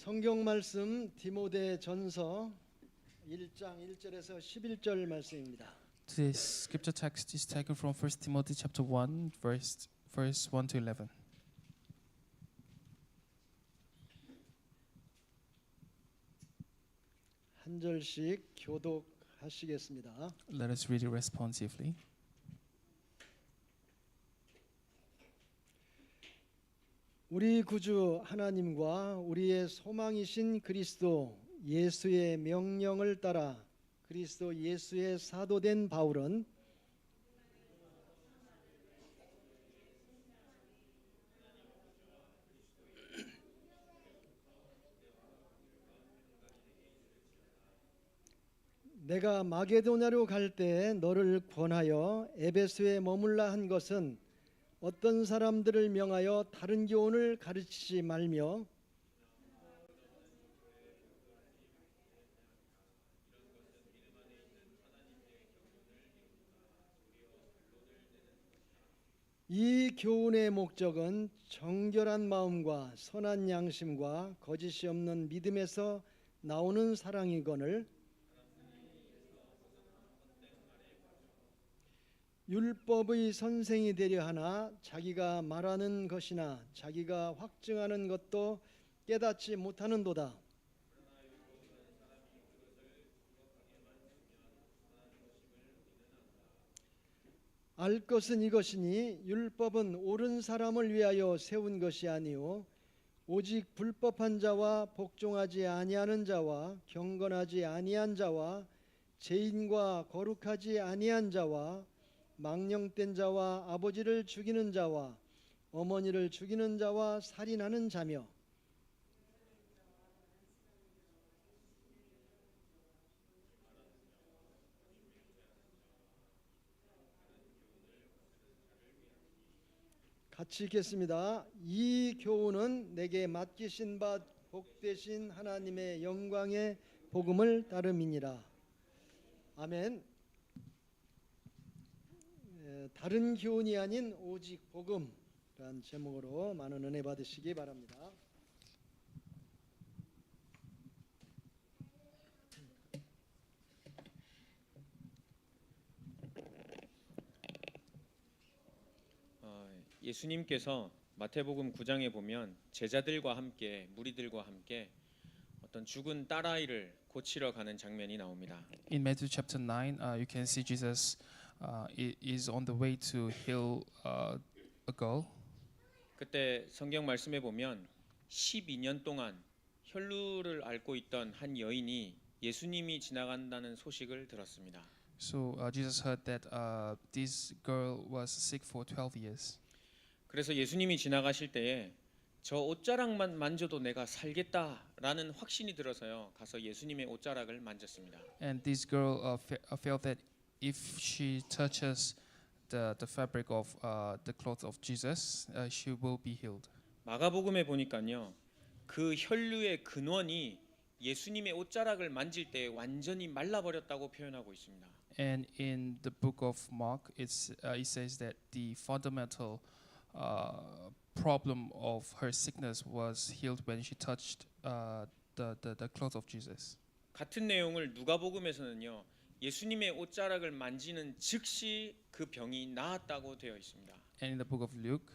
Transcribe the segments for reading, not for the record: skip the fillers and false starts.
성경 말씀 디모데전서 1장 1절에서 11절 말씀입니다. Today's scripture text is taken from 1 Timothy chapter 1 verse 1 to 11. 한 절씩 교독하시겠습니다. Let us read it responsively. 우리 구주 하나님과 우리의 소망이신 그리스도 예수의 명령을 따라 그리스도 예수의 사도된 바울은 내가 마게도냐로 갈 때 너를 권하여 에베소에 머물라 한 것은 어떤 사람들을 명하여 다른 교훈을 가르치지 말며 이 교훈의 목적은 정결한 마음과 선한 양심과 거짓이 없는 믿음에서 나오는 사랑이거늘 율법의 선생이 되려 하나 자기가 말하는 것이나 자기가 확증하는 것도 깨닫지 못하는도다. 알 것은 이것이니 율법은 옳은 사람을 위하여 세운 것이 아니요 오직 불법한 자와 복종하지 아니하는 자와 경건하지 아니한 자와 죄인과 거룩하지 아니한 자와 망령된 자와 아버지를 죽이는 자와 어머니를 죽이는 자와 살인하는 자며 같이 읽겠습니다. 이 교훈은 내게 맡기신 바 복되신 하나님의 영광의 복음을 따름이니라. 아멘. 다른 교훈이 아닌 오직 복음이라는 제목으로 많은 은혜 받으시기 바랍니다. 예수님께서 마태복음 9장에 보면 제자들과 함께 무리들과 함께 어떤 죽은 딸아이를 고치러 가는 장면이 나옵니다. In Matthew chapter 9, you can see Jesus is on the way to heal a girl. 그때 성경 말씀에 보면 12년 동안 혈루를 앓고 있던 한 여인이 예수님이 지나간다는 소식을 들었습니다. So Jesus heard that this girl was sick for 12 years. 그래서 예수님이 지나가실 때에 저 옷자락만 만져도 내가 살겠다라는 확신이 들어서요. 가서 예수님의 옷자락을 만졌습니다. And this girl felt that if she touches the fabric of the clothes of Jesus, she will be healed. 마가복음에 보니까요. 그 혈루의 근원이 예수님의 옷자락을 만질 때 완전히 말라버렸다고 표현하고 있습니다. And in the book of Mark, it says that the fundamental problem of her sickness was healed when she touched the clothes of Jesus. 같은 내용을 누가복음에서는요. 예수님의 옷자락을 만지는 즉시 그 병이 나았다고 되어 있습니다. And in the book of Luke,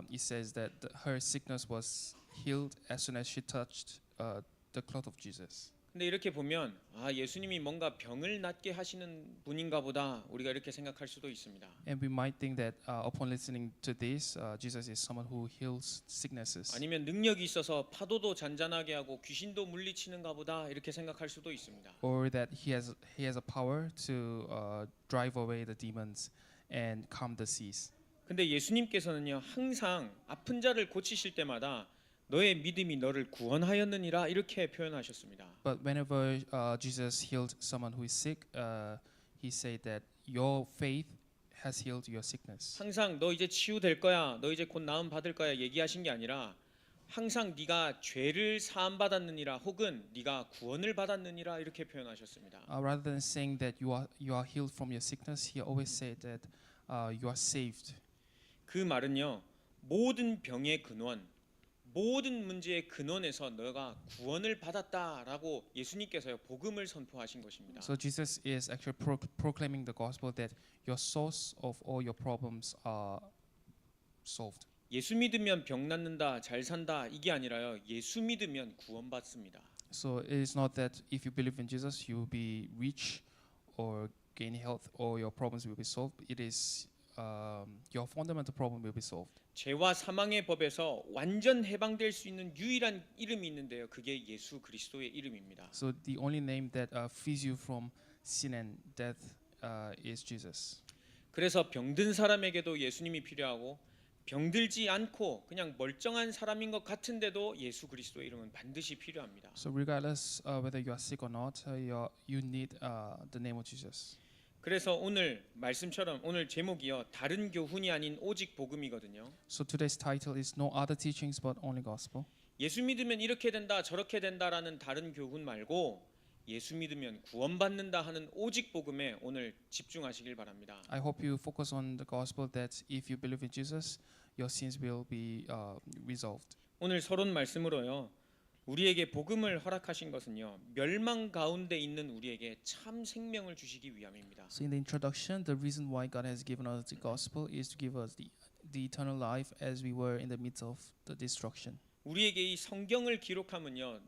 it says that her sickness was healed as soon as she touched the cloth of Jesus. 근데 이렇게 보면 예수님이 뭔가 병을 낫게 하시는 분인가 보다 우리가 이렇게 생각할 수도 있습니다. And we might think that upon listening to this, Jesus is someone who heals sicknesses. 아니면 능력이 있어서 파도도 잔잔하게 하고 귀신도 물리치는가 보다 이렇게 생각할 수도 있습니다. Or that he has a power to drive away the demons and calm the seas. 근데 예수님께서는요 항상 아픈 자를 고치실 때마다 너의 믿음이 너를 구원하였느니라 이렇게 표현하셨습니다. But whenever Jesus healed someone who is sick, he said that your faith has healed your sickness. 항상 너 이제 치유될 거야, 너 이제 곧 나음 받을 거야 얘기하신 게 아니라 항상 네가 죄를 사함 받았느니라 혹은 네가 구원을 받았느니라 이렇게 표현하셨습니다. Rather than saying that you are healed from your sickness, he always said that you are saved. 그 말은요 모든 병의 근원 모든 문제의 근원에서 너가 구원을 받았다라고 예수님께서요 복음을 선포하신 것입니다. So Jesus is actually proclaiming the gospel that your source of all your problems are solved. 예수 믿으면 병 낫는다, 잘 산다 이게 아니라요. 예수 믿으면 구원받습니다. So it is not that if you believe in Jesus, you will be rich or gain health or your problems will be solved. It is your fundamental problem will be solved. 죄와 사망의 법에서 완전 해방될 수 있는 유일한 이름이 있는데요. 그게 예수 그리스도의 이름입니다. So the only name that frees you from sin and death is Jesus. 그래서 병든 사람에게도 예수님이 필요하고 병들지 않고 그냥 멀쩡한 사람인 것 같은데도 예수 그리스도의 이름은 반드시 필요합니다. So regardless whether you are sick or not, you need the name of Jesus. 그래서 오늘 말씀처럼 오늘 제목이요. 다른 교훈이 아닌 오직 복음이거든요. So today's title is No Other Teachings but Only Gospel. 예수 믿으면 이렇게 된다 저렇게 된다라는 다른 교훈 말고 예수 믿으면 구원받는다 하는 오직 복음에 오늘 집중하시길 바랍니다. I hope you focus on the gospel that if you believe in Jesus, your sins will be resolved. 오늘 서론 말씀으로요. 우리에게 복음을 허락하신 것은요. 멸망 가운데 있는 우리에게 참 생명을 주시기 위함입니다. So in the introduction, the reason why God has given us the gospel is to give us the eternal life as we were in the midst of the destruction. 우리에게 이 성경을 기록함은요.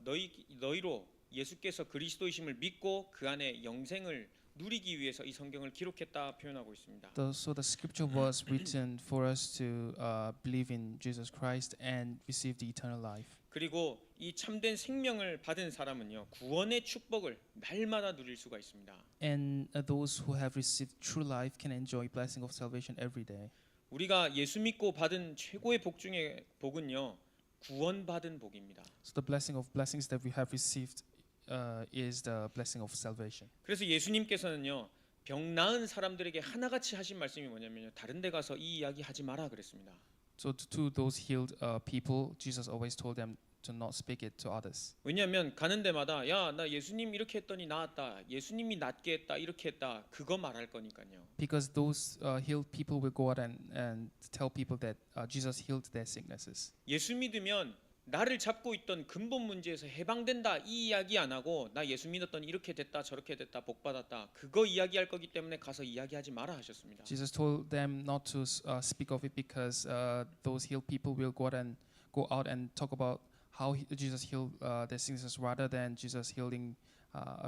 너희로 예수께서 그리스도이심을 믿고 그 안에 영생을 누리기 위해서 이 성경을 기록했다 표현하고 있습니다. So the scripture was written for us to believe in Jesus Christ and receive the eternal life. 그리고 이 참된 생명을 받은 사람은요. 구원의 축복을 날마다 누릴 수가 있습니다. And those who have received true life can enjoy blessing of salvation every day. 우리가 예수 믿고 받은 최고의 복 중에 복은요. 구원받은 복입니다. So the blessing of blessings that we have received is the blessing of salvation. 그래서 예수님께서는요. 병 나은 사람들에게 하나같이 하신 말씀이 뭐냐면요. 다른 데 가서 이 이야기 하지 마라 그랬습니다. So to those healed people, Jesus always told them to not speak it to others. 왜냐하면 가는 데마다 야, 나 예수님 이렇게 했더니 나았다. 예수님이 낫게 했다. 이렇게 했다. 그거 말할 거니까요. Because those healed people will go out and tell people that Jesus healed their sicknesses. 예수 믿으면 나를 잡고 있던 근본 문제에서 해방된다 이 이야기 안 하고 나 예수 믿었더니 이렇게 됐다 저렇게 됐다 복 받았다 그거 이야기할 거기 때문에 가서 이야기하지 마라 하셨습니다. Jesus told them not to speak of it because those healed people will go out and talk about how Jesus healed their sicknesses rather than Jesus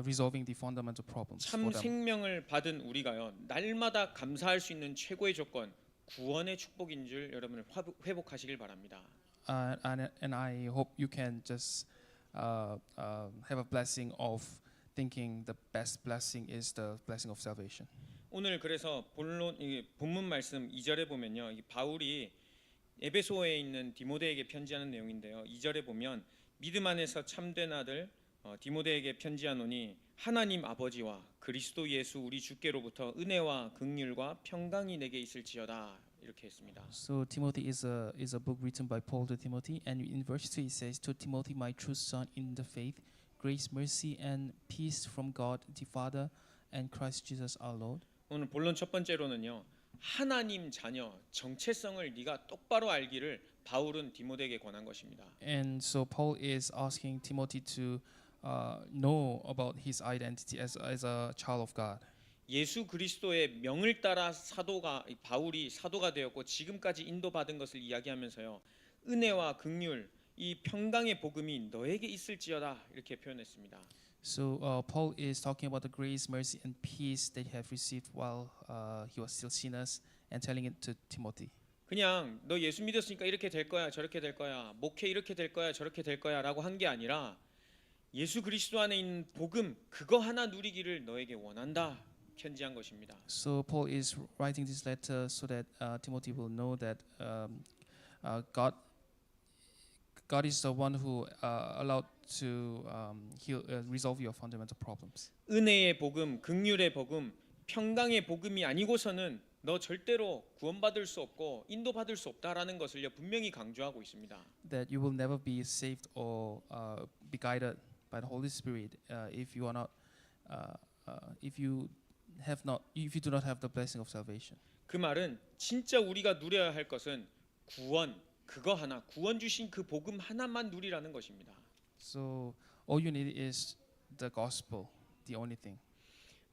resolving the fundamental problems 참 for them. 생명을 받은 우리가요 날마다 감사할 수 있는 최고의 조건 구원의 축복인 줄 여러분을 회복하시길 바랍니다. And I hope you can just have a blessing of thinking the best blessing is the blessing of salvation. 오늘 그래서 본문 말씀 2절에 보면요. 이 바울이 에베소에 있는 디모데에게 편지하는 내용인데요. 2절에 보면 믿음 안에서 참된 아들 디모데에게 편지하노니 하나님 아버지와 그리스도 예수 우리 주께로부터 은혜와 긍휼과 평강이 내게 있을지어다. 이렇게 했습니다. So Timothy is a book written by Paul to Timothy, and in verse 2 it says, "To Timothy, my true son in the faith, grace, mercy, and peace from God the Father and Christ Jesus our Lord." 오늘 본론 첫 번째로는요. 하나님 자녀 정체성을 네가 똑바로 알기를 바울은 디모데에게 권한 것입니다. And so Paul is asking Timothy to know about his identity as a child of God. 예수 그리스도의 명을 따라 바울이 사도가 되었고 지금까지 인도받은 것을 이야기하면서요. 은혜와 긍휼 이 평강의 복음이 너에게 있을지어다 이렇게 표현했습니다. So Paul is talking about the grace, mercy, and peace that he had received while he was still sinners, and telling it to Timothy. 그냥 너 예수 믿었으니까 이렇게 될 거야 저렇게 될 거야 목회 이렇게 될 거야 저렇게 될 거야라고 한 게 아니라 예수 그리스도 안에 있는 복음 그거 하나 누리기를 너에게 원한다. 편지한 것입니다. So Paul is writing this letter so that Timothy will know that God is the one who allowed to resolve your fundamental problems. 은혜의 복음, 긍휼의 복음, 평강의 복음이 아니고서는 너 절대로 구원받을 수 없고 인도받을 수 없다라는 것을요 분명히 강조하고 있습니다. That you will never be saved or be guided by the Holy Spirit if you do not have the blessing of salvation. 그 말은 진짜 우리가 누려야 할 것은 구원, 그거 하나, 구원 주신 그 복음 하나만 누리라는 것입니다. So all you need is the gospel, the only thing.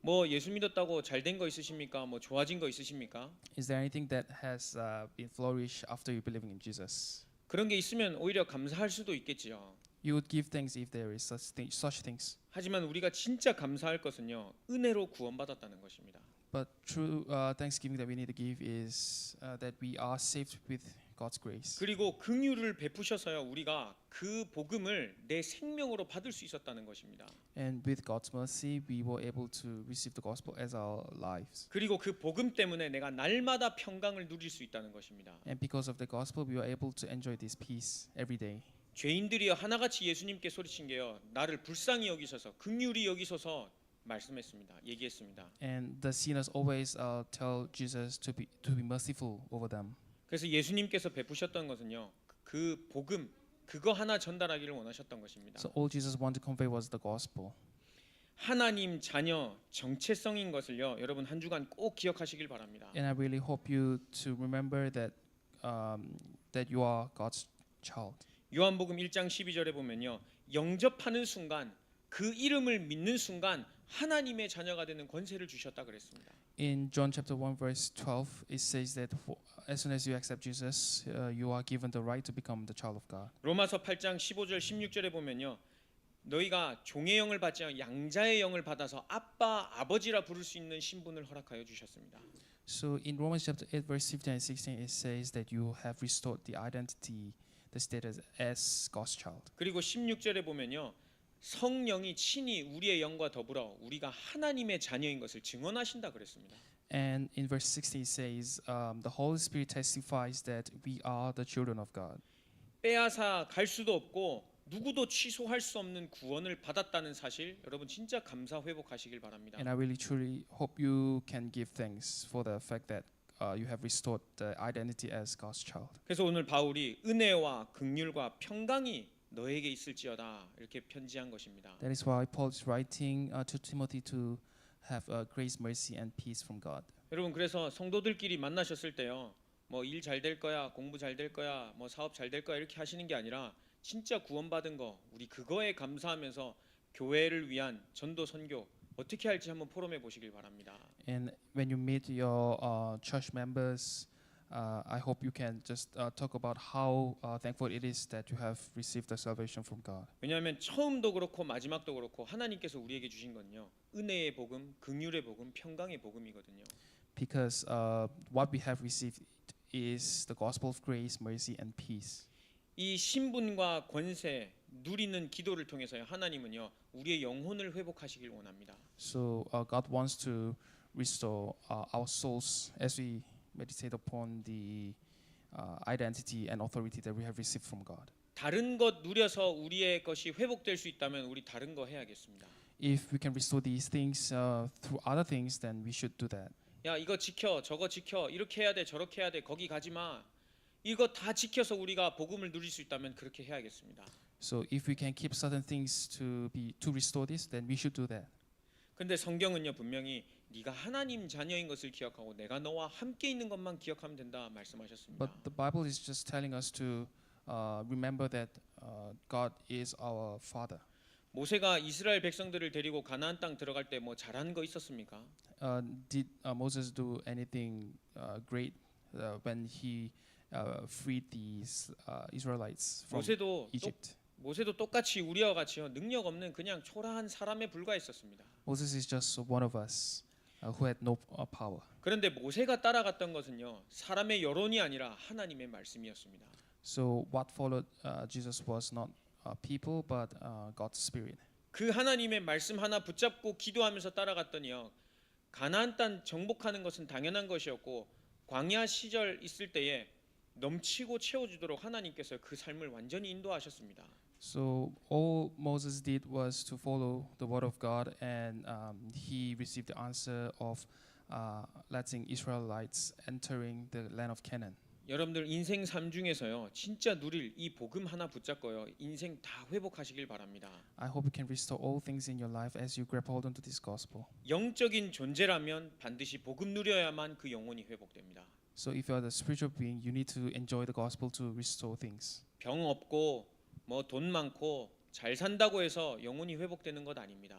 뭐 예수 믿었다고 잘 된 거 있으십니까? 뭐 좋아진 거 있으십니까? Is there anything that has been flourished after you believing in Jesus? 그런 게 있으면 오히려 감사할 수도 있겠지요. You would give thanks if there is such things. 하지만 우리가 진짜 감사할 것은요, 은혜로 구원받았다는 것입니다. But true thanksgiving that we need to give is that we are saved with God's grace. 그리고 긍휼을 베푸셔서요, 우리가 그 복음을 내 생명으로 받을 수 있었다는 것입니다. And with God's mercy, we were able to receive the gospel as our lives. 그리고 그 복음 때문에 내가 날마다 평강을 누릴 수 있다는 것입니다. And because of the gospel, we are able to enjoy this peace every day. 죄인들이여 하나같이 예수님께 소리친 게요, 나를 불쌍히 여기셔서 긍휼히 여기소서 말씀했습니다. 얘기했습니다. And the sinners always tell Jesus to be merciful over them. 그래서 예수님께서 베푸셨던 것은요, 그 복음 그거 하나 전달하기를 원하셨던 것입니다. So all Jesus wanted to convey was the gospel. 하나님 자녀 정체성인 것을요, 여러분 한 주간 꼭 기억하시길 바랍니다. And I really hope you to remember that that you are God's child. 요한복음 1장 12절에 보면요, 영접하는 순간 그 이름을 믿는 순간 하나님의 자녀가 되는 권세를 주셨다 그랬습니다. In John chapter 1 verse 12 it says that as soon as you accept Jesus you are given the right to become the child of God. 로마서 8장 15절 16절에 보면요, 너희가 종의 영을 받지 않고 양자의 영을 받아서 아빠 아버지라 부를 수 있는 신분을 허락하여 주셨습니다. So in Romans chapter 8 verse 15 and 16 it says that you have restored the identity, the status as God's child. 그리고 16절에 보면요, 성령이 친히 우리의 영과 더불어 우리가 하나님의 자녀인 것을 증언하신다 그랬습니다. And in verse 16 it says the Holy Spirit testifies that we are the children of God. 빼앗아 갈 수도 없고 누구도 취소할 수 없는 구원을 받았다는 사실, 여러분 진짜 감사 회복하시길 바랍니다. And I really truly hope you can give thanks for the fact that you have restored the identity as God's child. 그래서 오늘 바울이 은혜와 긍휼과 평강이 너에게 있을지어다 이렇게 편지한 것입니다. That is why Paul is writing to Timothy to have grace, mercy, and peace from God. 여러분 그래서 성도들끼리 만나셨을 때요, 뭐 일 잘 될 거야, 공부 잘 될 거야, 뭐 사업 잘 될 거야 이렇게 하시는 게 아니라 진짜 구원받은 거 우리 그거에 감사하면서 교회를 위한 전도 선교 어떻게 할지 한번 포럼해 보시길 바랍니다. And when you meet your church members, I hope you can just talk about how thankful it is that you have received the salvation from God. 왜냐하면 처음도 그렇고 마지막도 그렇고 하나님께서 우리에게 주신 건요, 은혜의 복음, 긍휼의 복음, 평강의 복음이거든요. Because what we have received is the gospel of grace, mercy, and peace. 이 신분과 권세 누리는 기도를 통해서요, 하나님은요 우리의 영혼을 회복하시길 원합니다. So God wants to restore our souls as we meditate upon the identity and authority that we have received from God. 다른 것 누려서 우리의 것이 회복될 수 있다면 우리 다른 거 해야겠습니다. If we can restore these things through other things, then we should do that. 야 이거 지켜, 저거 지켜, 이렇게 해야 돼, 저렇게 해야 돼, 거기 가지 마. 이거 다 지켜서 우리가 복음을 누릴 수 있다면 그렇게 해야겠습니다. So if we can keep certain things to restore this, then we should do that. 근데 성경은요 분명히 네가 하나님 자녀인 것을 기억하고 내가 너와 함께 있는 것만 기억하면 된다 말씀하셨습니다. But the Bible is just telling us to remember that God is our Father. 모세가 이스라엘 백성들을 데리고 가나안 땅 들어갈 때 뭐 잘한 거 있었습니까? Did Moses do anything great when he freed these Israelites from Egypt? 모세도 똑같이 우리와 같이요 능력 없는 그냥 초라한 사람에 불과했었습니다. Moses is just one of us who had no power. 그런데 모세가 따라갔던 것은요 사람의 여론이 아니라 하나님의 말씀이었습니다. So what followed Jesus was not people but God's Spirit. 그 하나님의 말씀 하나 붙잡고 기도하면서 따라갔더니요 가나안 땅 정복하는 것은 당연한 것이었고 광야 시절 있을 때에 넘치고 채워주도록 하나님께서 그 삶을 완전히 인도하셨습니다. So all Moses did was to follow the word of God, and he received the answer of letting Israelites entering the land of Canaan. 여러분들 인생 삶 중에서요 진짜 누릴 이 복음 하나 붙잡고요 인생 다 회복하시길 바랍니다. I hope you can restore all things in your life as you grab hold onto this gospel. 영적인 존재라면 반드시 복음 누려야만 그 영혼이 회복됩니다. So if you are the spiritual being, you need to enjoy the gospel to restore things. 병 없고 뭐 돈 많고 잘 산다고 해서 영혼이 회복되는 것 아닙니다.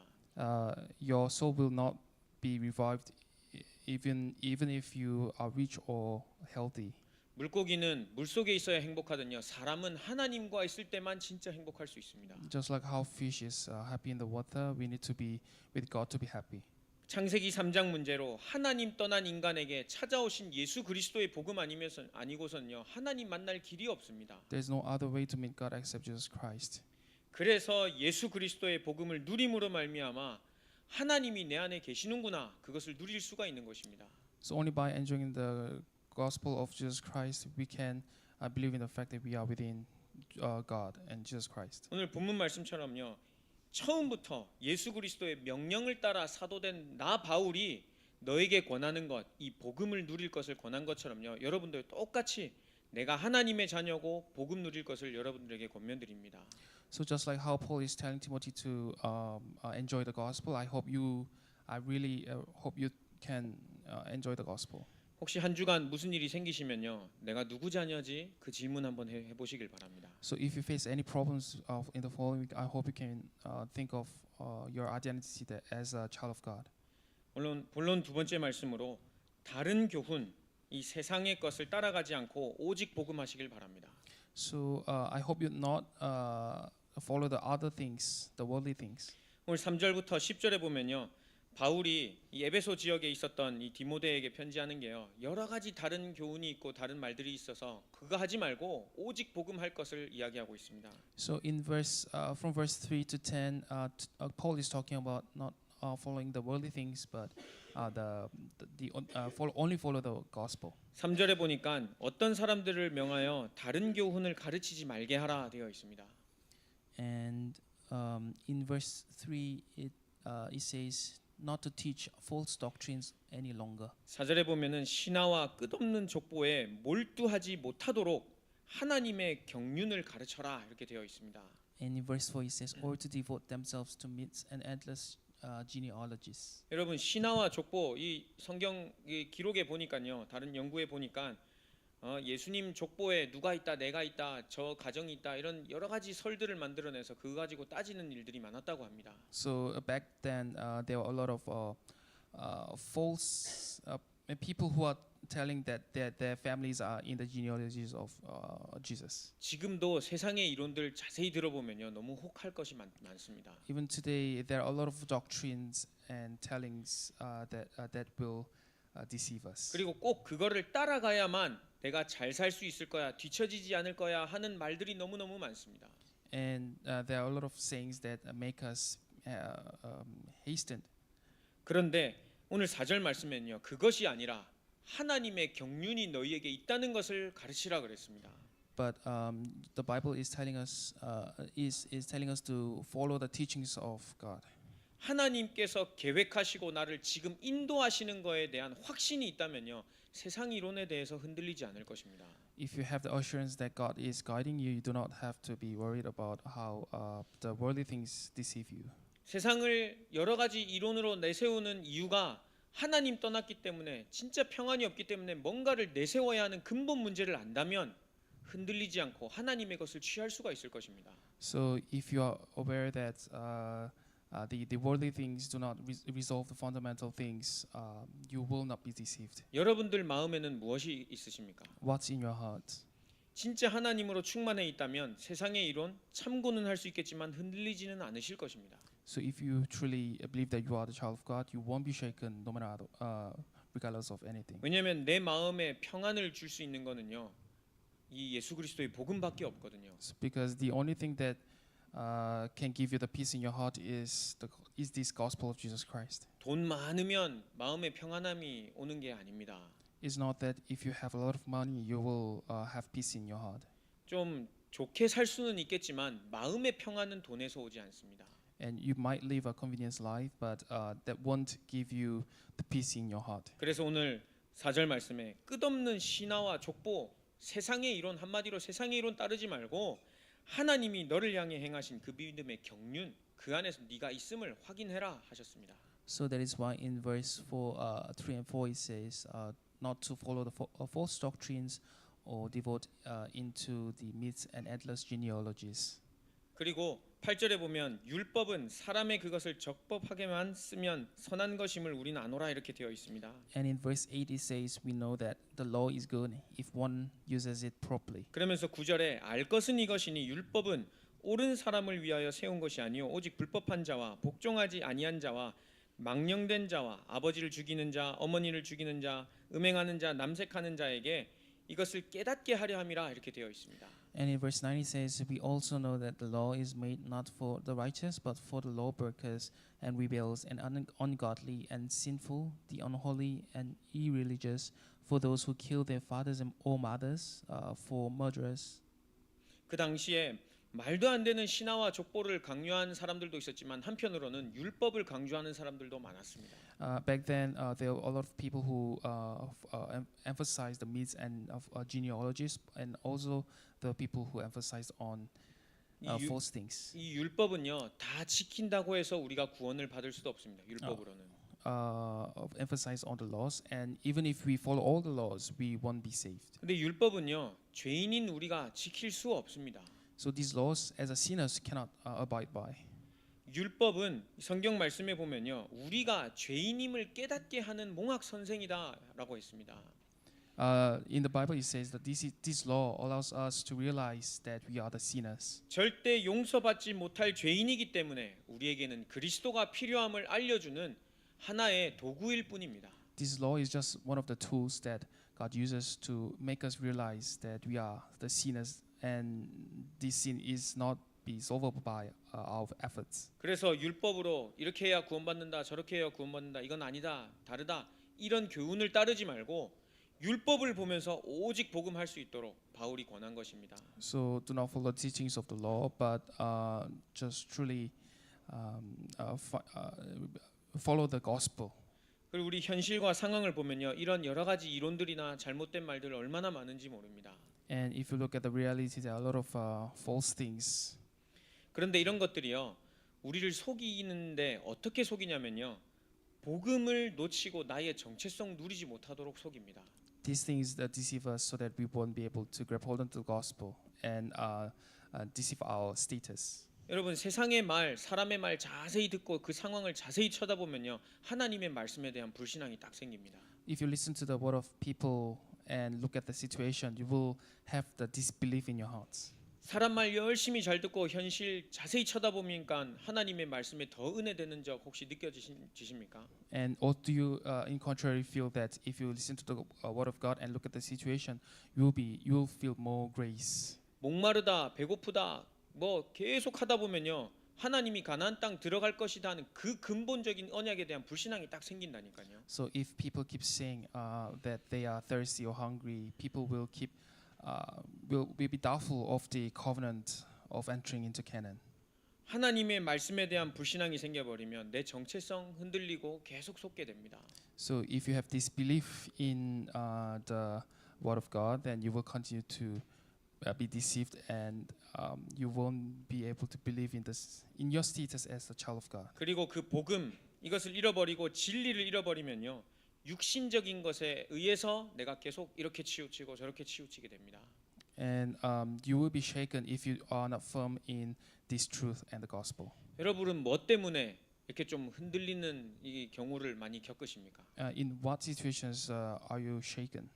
Your soul will not be revived even if you are rich or healthy. 물고기는 물 속에 있어야 행복하더니요. 사람은 하나님과 있을 때만 진짜 행복할 수 있습니다. Just like how fish is happy in the water, we need to be with God to be happy. 창세기 3장 문제로 하나님 떠난 인간에게 찾아오신 예수 그리스도의 복음 아니고선요. 하나님 만날 길이 없습니다. There's no other way to meet God except Jesus Christ. 그래서 예수 그리스도의 복음을 누림으로 말미암아 하나님이 내 안에 계시는구나 그것을 누릴 수가 있는 것입니다. So only by enjoying the gospel of Jesus Christ, we can believe in the fact that we are within God and Jesus Christ. 오늘 본문 말씀처럼요. 처음부터 예수 그리스도의 명령을 따라 사도된 나 바울이 너에게 권하는 것, 이 복음을 누릴 것을 권한 것처럼요. 여러분들 똑같이 내가 하나님의 자녀고 복음 누릴 것을 여러분들에게 권면드립니다. So just like how Paul is telling Timothy to enjoy the gospel, I really hope you can enjoy the gospel. 혹시 한 주간 무슨 일이 생기시면요, 내가 누구 자녀지? 그 질문 한번 해보시길 바랍니다. So if you face any problems in the following week, I hope you can think of your identity as a child of God. 본론 두 번째 말씀으로 다른 교훈, 이 세상의 것을 따라가지 않고 오직 복음하시길 바랍니다. So I hope you not follow the other things, the worldly things. 오늘 3절부터 10절에 보면요. 바울이 이 에베소 지역에 있었던 이 디모데에게 편지하는 게요. 여러 가지 다른 교훈이 있고 다른 말들이 있어서 그거 하지 말고 오직 복음할 것을 이야기하고 있습니다. So in from verse 3 to 10, Paul is talking about not following the worldly things, but only follow the gospel. 3절에 보니까 어떤 사람들을 명하여 다른 교훈을 가르치지 말게 하라 되어 있습니다. And in verse 3, it says not to teach false doctrines any longer. 4절에 보면은 신하와 끝없는 족보에 몰두하지 못하도록 하나님의 경륜을 가르쳐라 이렇게 되어 있습니다. And in verse 4 it says, or to devote themselves to myths and endless genealogies. 여러분 신하와 족보 이 성경 이 기록에 보니까요. 다른 연구에 보니까 예수님 족보에 누가 있다, 내가 있다, 저 가정이 있다 이런 여러 가지 설들을 만들어내서 그거 가지고 따지는 일들이 많았다고 합니다. So back then there were a lot of false people who are telling that their families are in the genealogies of Jesus. 지금도 세상의 이론들 자세히 들어보면요 너무 혹할 것이 많습니다. Even today there are a lot of doctrines and tellings that will deceive us. 그리고 꼭 그거를 따라가야만 내가 잘 살 수 있을 거야, 뒤처지지 않을 거야 하는 말들이 너무너무 많습니다. And there are a lot of sayings that make us hastened. 그런데 오늘 4절 말씀에는요 그것이 아니라 하나님의 경륜이 너희에게 있다는 것을 가르치라 그랬습니다. But the Bible is telling us is telling us to follow the teachings of God. 하나님께서 계획하시고 나를 지금 인도하시는 거에 대한 확신이 있다면요 세상 이론에 대해서 흔들리지 않을 것입니다. If you have the assurance that God is guiding you, you do not have to be worried about how the worldly things deceive you. 세상을 여러 가지 이론으로 내세우는 이유가 하나님 떠났기 때문에 진짜 평안이 없기 때문에 뭔가를 내세워야 하는 근본 문제를 안다면 흔들리지 않고 하나님의 것을 취할 수가 있을 것입니다. So if you are aware that the worldly things do not resolve the fundamental things, you will not be deceived. 여러분들 마음에는 무엇이 있으십니까? What's in your heart? 진짜 하나님으로 충만해 있다면 세상의 이론 참고는 할 수 있겠지만 흔들리지는 않으실 것입니다. So if you truly believe that you are the child of God, you won't be shaken no matter regardless of anything. 왜냐하면 내 마음에 평안을 줄 수 있는 거는요 이 예수 그리스도의 복음밖에 없거든요. Because the only thing that can give you the peace in your heart is this gospel of Jesus Christ. 돈 많으면 마음에 평안함이 오는 게 아닙니다. It's not that if you have a lot of money, you will have peace in your heart. 좀 좋게 살 수는 있겠지만 마음의 평안은 돈에서 오지 않습니다. And you might live a convenience life, but that won't give you the peace in your heart. 그래서 오늘 4절 말씀에 끝없는 신화와 족보, 세상의 이론 한마디로 세상의 이론 따르지 말고 하나님이 너를 향해 행하신 그 믿음의 경륜 그 안에서 네가 있음을 확인해라 하셨습니다. So that is why in verse 3 and 4 it says, not to follow the false doctrines or devote into the myths and endless genealogies. 그리고 8절에 보면 율법은 사람의 그것을 적법하게만 쓰면 선한 것임을 우리는 아노라 이렇게 되어 있습니다. And in verse 8 it says, we know that the law is good if one uses it properly. 그러면서 9절에 알 것은 이것이니 율법은 옳은 사람을 위하여 세운 것이 아니요 오직 불법한 자와 복종하지 아니한 자와 망령된 자와 아버지를 죽이는 자, 어머니를 죽이는 자, 음행하는 자, 남색하는 자에게 이것을 깨닫게 하려 함이라 이렇게 되어 있습니다. And in verse 9 it says, we also know that the law is made not for the righteous but for the lawbreakers and rebels and ungodly and sinful, the unholy and irreligious, for those who kill their fathers or mothers, for murderers. 그 당시에 말도 안 되는 신화와 족보를 강요한 사람들도 있었지만 한편으로는 율법을 강조하는 사람들도 많았습니다. Back then, there were a lot of people who emphasized the myths and genealogies, and also the people who emphasized on false things. 이 율법은요 다 지킨다고 해서 우리가 구원을 받을 수도 없습니다. 율법으로는. Emphasize on the laws, and even if we follow all the laws, we won't be saved. 근데 율법은요 죄인인 우리가 지킬 수 없습니다. So these laws, as a sinners, cannot abide by. 율법은 성경 말씀에 보면요 우리가 죄인임을 깨닫게 하는 몽학 선생이다라고 했습니다. In the Bible, it says that this law allows us to realize that we are the sinners. 절대 용서받지 못할 죄인이기 때문에 우리에게는 그리스도가 필요함을 알려주는 하나의 도구일 뿐입니다. This law is just one of the tools that God uses to make us realize that we are the sinners, and this sin is not be solvable by our efforts. 그래서 율법으로 이렇게 해야 구원받는다, 저렇게 해야 구원받는다, 이건 아니다, 다르다 이런 교훈을 따르지 말고 율법을 보면서 오직 복음할 수 있도록 바울이 권한 것입니다. So do not follow the teachings of the law, but just truly follow the gospel. 그리고 우리 현실과 상황을 보면요, 이런 여러 가지 이론들이나 잘못된 말들 얼마나 많은지 모릅니다. And if you look at the reality, there are a lot of false things. 그런데 이런 것들이요, 우리를 속이는데 어떻게 속이냐면요, 복음을 놓치고 나의 정체성 누리지 못하도록 속입니다. These things that deceive us so that we won't be able to grab hold onto the gospel and deceive our status. 여러분 세상의 말, 사람의 말 자세히 듣고 그 상황을 자세히 쳐다보면요, 하나님의 말씀에 대한 불신앙이 딱 생깁니다. If you listen to the word of people and look at the situation, you will have the disbelief in your hearts. 사람 말 열심히 잘 듣고 현실 자세히 쳐다보니까 하나님의 말씀에 더 은혜되는 적 혹시 느껴지십니까? And or do you, in contrary, feel that if you listen to the word of God and look at the situation, you will feel more grace? 목마르다, 배고프다, 뭐 계속 하다 보면요, 하나님이 가나안 땅 들어갈 것이다 하는 그 근본적인 언약에 대한 불신앙이 딱 생긴다니까요. So if people keep saying that they are thirsty or hungry, people will be doubtful of the covenant of entering into Canaan. 하나님의 말씀에 대한 불신앙이 생겨버리면 내 정체성 흔들리고 계속 속게 됩니다. So if you have disbelief in the word of God, then you will continue to be deceived, and you won't be able to believe in your status as a child of God. 그리고 그 복음 이것을 잃어버리고 진리를 잃어버리면요, 육신적인 것에 의해서 내가 계속 이렇게 치우치고 저렇게 치우치게 됩니다. And you will be shaken if you are not firm in this truth and the gospel. 여러분은 뭐 때문에 이렇게 좀 흔들리는 이 경우를 많이 겪으십니까? In what situations are you shaken?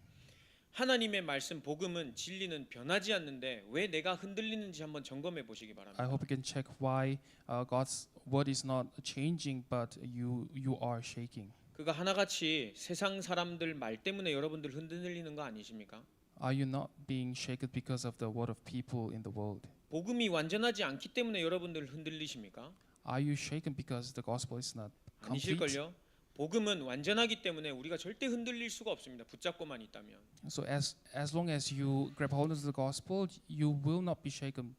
하나님의 말씀 복음은 진리는 변하지 않는데 왜 내가 흔들리는지 한번 점검해 보시기 바랍니다. I hope you can check why God's word is not changing, but you are shaking. 그가 하나같이 세상 사람들 말 때문에 여러분들 흔들리는 거 아니십니까? Are you not being shaken because of the word of people in the world? 복음이 완전하지 않기 때문에 여러분들 흔들리십니까? Are you shaken because the gospel is not complete? 아니실걸요? 복음은 완전하기 때문에 우리가 절대 흔들릴 수가 없습니다. 붙잡고만 있다면. So as long as you grab hold of the gospel, you will not be shaken.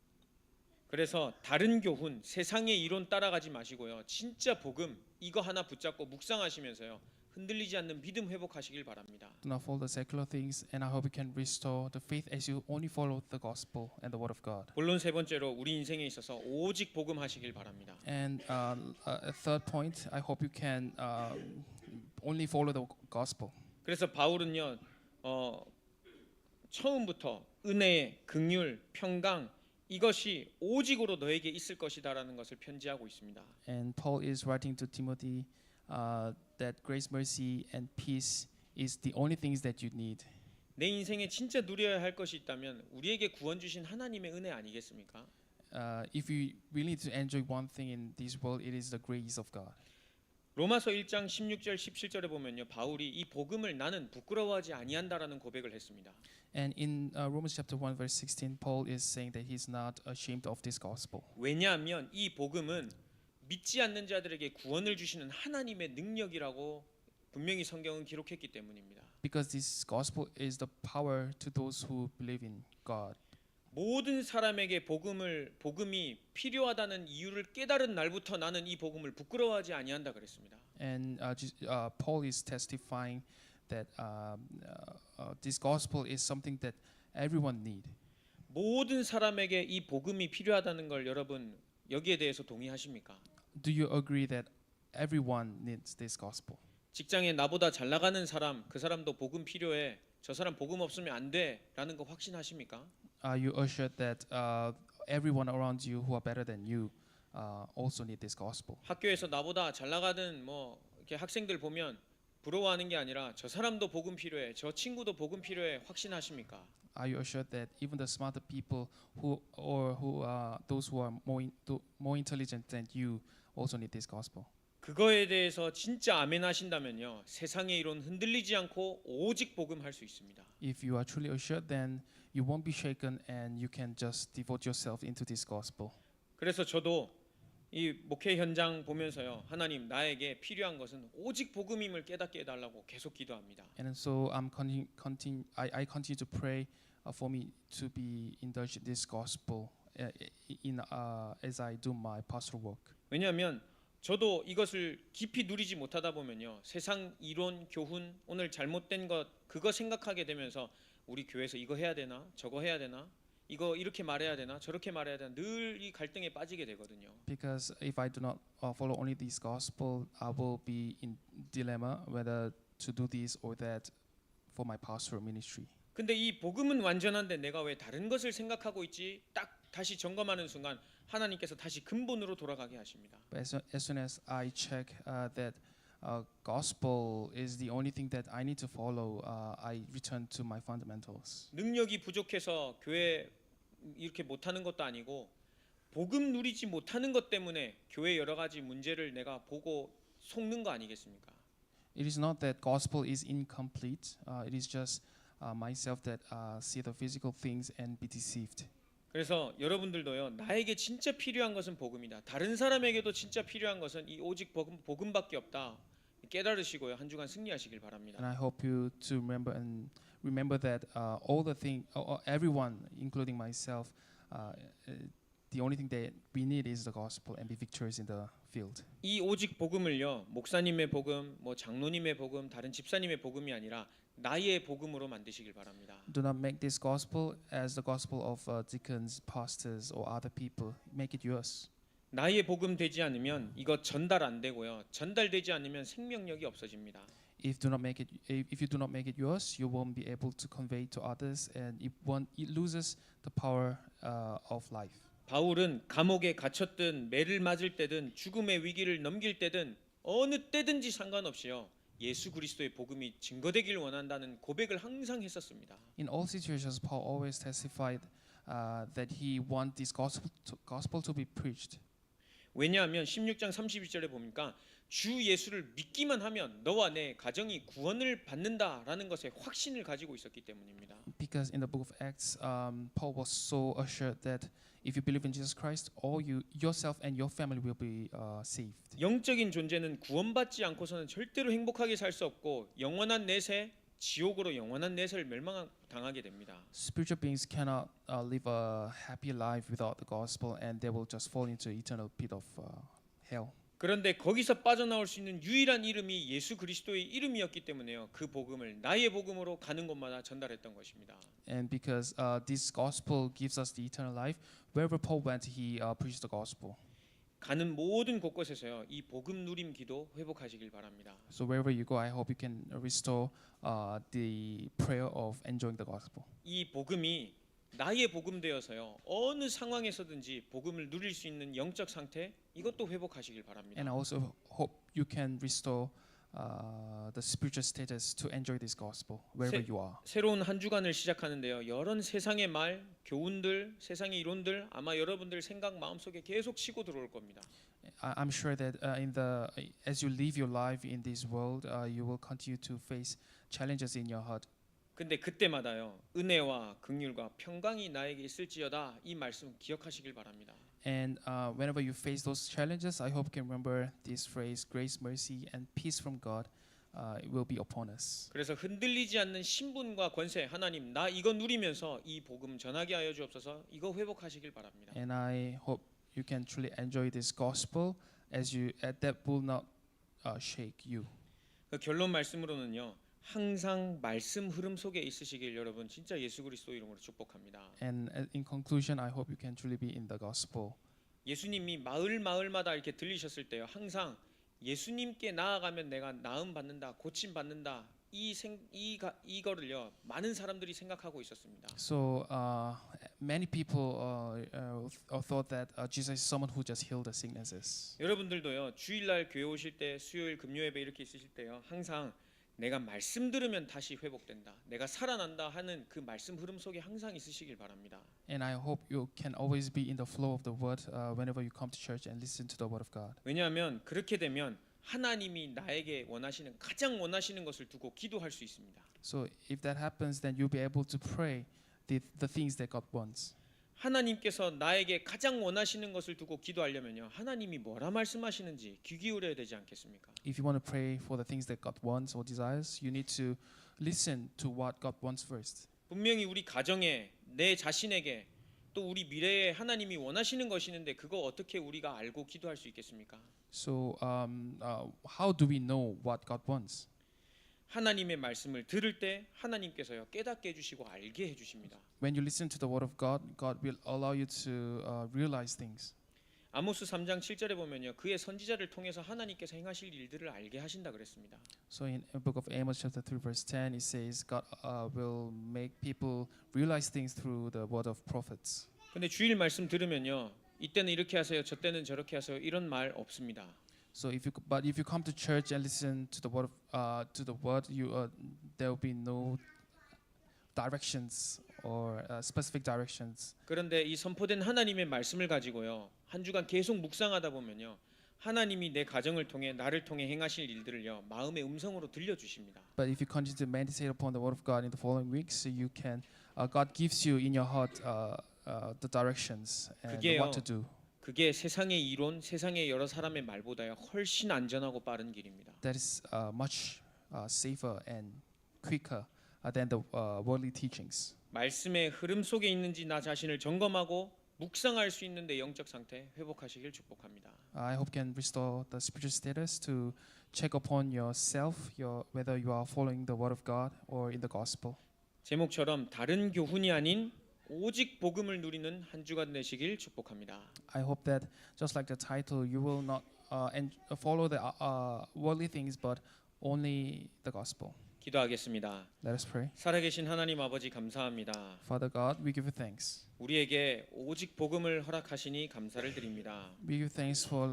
그래서 다른 교훈, 세상의 이론 따라가지 마시고요. 진짜 복음 이거 하나 붙잡고 묵상하시면서요, 흔들리지 않는 믿음 회복하시길 바랍니다. Do not follow the secular things, and I hope you can restore the faith as you only follow the gospel and the word of God. 본론 세 번째로 우리 인생에 있어서 오직 복음 하시길 바랍니다. And a third point, I hope you can only follow the gospel. 그래서 바울은요, 처음부터 은혜, 긍휼, 평강 이것이 오직으로 너에게 있을 것이다라는 것을 편지하고 있습니다. And Paul is writing to Timothy that grace, mercy, and peace is the only things that you need. 내 인생에 진짜 누려야 할 것이 있다면 우리에게 구원 주신 하나님의 은혜 아니겠습니까? If we really need to enjoy one thing in this world, it is the grace of God. 로마서 1장 16절 17절에 보면요, 바울이 이 복음을 나는 부끄러워하지 아니한다라는 고백을 했습니다. And in Romans chapter 1 verse 16, Paul is saying that he's not ashamed of this gospel. 왜냐하면 이 복음은 믿지 않는 자들에게 구원을 주시는 하나님의 능력이라고 분명히 성경은 기록했기 때문입니다. Because this gospel is the power to those who believe in God. 모든 사람에게 복음이 필요하다는 이유를 깨달은 날부터 나는 이 복음을 부끄러워하지 아니한다 그랬습니다. And Paul is testifying that this gospel is something that everyone need. 모든 사람에게 이 복음이 필요하다는 걸 여러분 여기에 대해서 동의하십니까? Do you agree that everyone needs this gospel? 직장에 나보다 잘 나가는 사람, 그 사람도 복음 필요해. 저 사람 복음 없으면 안 돼라는 거 확신하십니까? Are you assured that everyone around you who are better than you also need this gospel? 학교에서 나보다 잘 나가는 뭐 이렇게 학생들 보면 부러워하는 게 아니라 저 사람도 복음 필요해. 저 친구도 복음 필요해. 확신하십니까? Are you assured that even the smarter people who those who are more intelligent than you also need this gospel? 그거에 대해서 진짜 아멘 하신다면요, 세상의 이론 흔들리지 않고 오직 복음 할 수 있습니다. If you are truly assured, then you won't be shaken and you can just devote yourself into this gospel. 그래서 저도 이 목회 현장 보면서요, 하나님 나에게 필요한 것은 오직 복음임을 깨닫게 해달라고 계속 기도합니다. And so I continue to pray for me to be indulged in this gospel as I do my pastoral work. 왜냐하면 저도 이것을 깊이 누리지 못하다 보면요, 세상 이론 교훈 오늘 잘못된 것 그거 생각하게 되면서 우리 교회에서 이거 해야 되나 저거 해야 되나 이거 이렇게 말해야 되나 저렇게 말해야 되나 늘 이 갈등에 빠지게 되거든요. Because if I do not follow only this gospel, I will be in dilemma whether to do this or that for my pastoral ministry. 근데 이 복음은 완전한데 내가 왜 다른 것을 생각하고 있지? 딱 다시 점검하는 순간 하나님께서 다시 근본으로 돌아가게 하십니다. But as soon as I check that gospel is the only thing that I need to follow, I return to my fundamentals. 능력이 부족해서 교회 이렇게 못하는 것도 아니고 복음 누리지 못하는 것 때문에 교회 여러 가지 문제를 내가 보고 속는 거 아니겠습니까? It is not that gospel is incomplete. It is just myself that see the physical things and be deceived. 그래서 여러분들도요, 나에게 진짜 필요한 것은 복음이다. 다른 사람에게도 진짜 필요한 것은 이 오직 복음밖에 없다. 깨달으시고요, 한 주간 승리하시길 바랍니다. And I hope you to remember that everyone, including myself, the only thing that we need is the gospel and be victorious in the field. 이 오직 복음을요, 목사님의 복음, 뭐 장로님의 복음, 다른 집사님의 복음이 아니라 나의 복음으로 만드시길 바랍니다. Do not make this gospel as the gospel of deacons, pastors, or other people. Make it yours. 나의 복음 되지 않으면 이거 전달 안 되고요. 전달되지 않으면 생명력이 없어집니다. If you do not make it yours, you won't be able to convey to others, and it loses the power of life. 바울은 감옥에 갇혔든 매를 맞을 때든 죽음의 위기를 넘길 때든 어느 때든지 상관없이요, 예수 그리스도의 복음이 증거되길 원한다는 고백을 항상 했었습니다. In all situations, Paul always testified that he want this gospel to be preached. 왜냐하면 16장 32절에 보니까 주 예수를 믿기만 하면 너와 내 가정이 구원을 받는다라는 것에 확신을 가지고 있었기 때문입니다. Because in the book of Acts, Paul was so assured that if you believe in Jesus Christ, all yourself and your family will be saved. 영적인 존재는 구원받지 않고서는 절대로 행복하게 살 수 없고 영원한 내세, 지옥으로 영원한 내세를 멸망당하게 됩니다. Spiritual beings cannot live a happy life without the gospel, and they will just fall into eternal pit of hell. 그런데 거기서 빠져나올 수 있는 유일한 이름이 예수 그리스도의 이름이었기 때문에요, 그 복음을 나의 복음으로 가는 곳마다 전달했던 것입니다. And because this gospel gives us the eternal life, wherever Paul went, he preached the gospel. 가는 모든 곳곳에서요 이 복음 누림 기도 회복하시길 바랍니다. So wherever you go, I hope you can restore the prayer of enjoying the gospel. 이 복음이 나의 복음 되어서요 어느 상황에서든지 복음을 누릴 수 있는 영적 상태 이것도 회복하시길 바랍니다. And I also hope you can restore the spiritual status to enjoy this gospel wherever you are. 새로운 한 주간을 시작하는데요 여러 세상의 말, 교훈들, 세상의 이론들 아마 여러분들 생각 마음속에 계속 치고 들어올 겁니다. I'm sure that as you live your life in this world, you will continue to face challenges in your heart. 근데 그때마다요 은혜와 긍휼과 평강이 나에게 있을지어다 이 말씀 기억하시길 바랍니다. And whenever you face those challenges, I hope you can remember this phrase: grace, mercy, and peace from God will be upon us. 그래서 흔들리지 않는 신분과 권세 하나님 나 이거 누리면서 이 복음 전하게 하여 주옵소서 이거 회복하시길 바랍니다. And I hope you can truly enjoy this gospel as that will not shake you. 그 결론 말씀으로는요 항상 말씀 흐름 속에 있으시길 여러분 진짜 예수 그리스도 이름으로 축복합니다. And in conclusion, I hope you can truly be in the gospel. 예수님이 마을마다 이렇게 들리셨을 때요 항상 예수님께 나아가면 내가 나음 받는다 고침 받는다 이거를요 많은 사람들이 생각하고 있었습니다. So many people thought that Jesus is someone who just healed the sicknesses. 여러분들도요 주일날 교회 오실 때 수요일 금요 예배 이렇게 있으실 때요 항상 내가 말씀 들으면 다시 회복된다. 내가 살아난다 하는 그 말씀 흐름 속에 항상 있으시길 바랍니다. And I hope you can always be in the flow of the word whenever you come to church and listen to the word of God. 왜냐하면 그렇게 되면 하나님이 나에게 원하시는 가장 원하시는 것을 두고 기도할 수 있습니다. So if that happens, then you'll be able to pray the things that God wants. 하나님께서 나에게 가장 원하시는 것을 두고 기도하려면요 하나님이 뭐라 말씀하시는지 귀 기울여야 되지 않겠습니까? If you want to pray for the things that God wants or desires, you need to listen to what God wants first. 분명히 우리 가정에 내 자신에게 또 우리 미래에 하나님이 원하시는 것이 있는데 그거 어떻게 우리가 알고 기도할 수 있겠습니까? So how do we know what God wants? 하나님의 말씀을 들을 때 하나님께서요 깨닫게 해주시고 알게 해주십니다. When you listen to the word of God, God will allow you to realize things. 아모스 3장 7절에 보면요 그의 선지자를 통해서 하나님께서 행하실 일들을 알게 하신다 그랬습니다. So in the book of Amos chapter 3 verse 10 it says God will make people realize things through the word of prophets. 근데 주일 말씀 들으면요 이때는 이렇게 하세요 저 때는 저렇게 하세요 이런 말 없습니다. So if you come to church and listen to the word, there will be no directions or specific directions. 그런데 이 선포된 하나님의 말씀을 가지고요 한 주간 계속 묵상하다 보면요 하나님이 내 가정을 통해 나를 통해 행하실 일들을요 마음의 음성으로 들려주십니다. But if you continue to meditate upon the word of God in the following weeks, you can God gives you in your heart the directions and what to do. 그게 세상의 이론, 세상의 여러 사람의 말보다요 훨씬 안전하고 빠른 길입니다. That is much safer and quicker than the worldly teachings. 말씀의 흐름 속에 있는지 나 자신을 점검하고 묵상할 수 있는 내 영적 상태 회복하시길 축복합니다. I hope can restore the spiritual status to check upon yourself, whether you are following the word of God or in the gospel. 제목처럼 다른 교훈이 아닌 오직 복음을 누리는 한 주간 되시길 축복합니다. I hope that just like the title, you will not follow the worldly things, but only the gospel. 기도하겠습니다. Let us pray. 살아계신 하나님 아버지 감사합니다. Father God, we give you thanks. 우리에게 오직 복음을 허락하시니 감사를 드립니다. We give you thanks for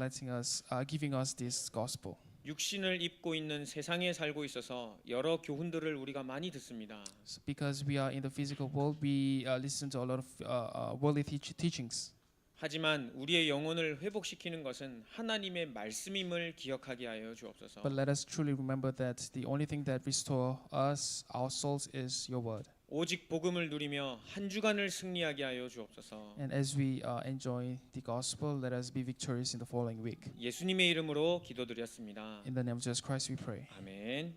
giving us this gospel. 육신을 입고 있는 세상에 살고 있어서 여러 교훈들을 우리가 많이 듣습니다. So because we are in the physical world, we listen to a lot of worldly teachings. 하지만 우리의 영혼을 회복시키는 것은 하나님의 말씀임을 기억하게 하여 주옵소서. But let us truly remember that the only thing that restore us, our souls, is your word. 오직 복음을 누리며 한 주간을 승리하게 하여 주옵소서. And as we enjoy the gospel, let us be victorious in the following week. 예수님의 이름으로 기도드렸습니다. In the name of Jesus Christ, we pray. 아멘.